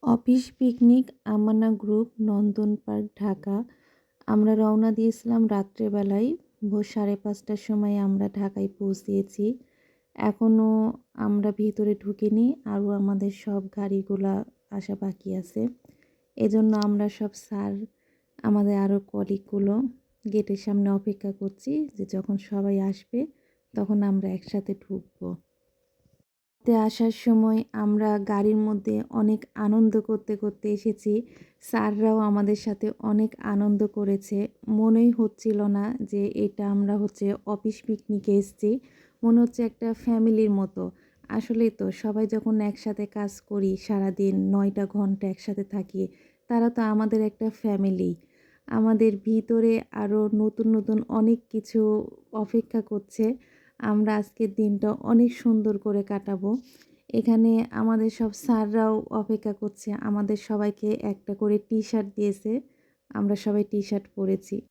Office picnic আমানা group নন্দন park Dhaka. আমরা রওনা দিয়েছিলাম রাত্রেবেলায়। ভোর 5:30টার সময় আমরা ঢাকায় পৌঁছিয়েছি। এখনও আমরা ভিতরে ঢুকিনি, আরও আমাদের সব গাড়িগুলা আসা বাকি আছে। এজন্য আমরা সব স্যার, আমাদের আরও কলিগগুলো গেটের সামনে অপেক্ষা করছি যে যখন সবাই আসবে তখন আমরা একসাথে ঢুকবো। আসার সময় আমরা গাড়ির মধ্যে অনেক আনন্দ করতে করতে এসেছি। স্যাররাও আমাদের সাথে অনেক আনন্দ করেছে। মনেই হচ্ছিল না যে এটা আমরা অফিস পিকনিকে এসেছি। মনে হচ্ছে একটা ফ্যামিলির মতো। আসলেই তো সবাই যখন একসাথে কাজ করি, সারাদিন ৯টা ঘন্টা একসাথে থাকি, তারা তো আমাদের একটা ফ্যামিলি। আমাদের ভিতরে আরও নতুন নতুন অনেক কিছু অপেক্ষা করছে। আমরা আজকের দিনটা অনেক সুন্দর করে কাটাবো। এখানে আমাদের সব স্যাররাও অপেক্ষা করছে। আমাদের সবাইকে একটা করে টি-শার্ট দিয়েছে। আমরা সবাই টি-শার্ট পরেছি।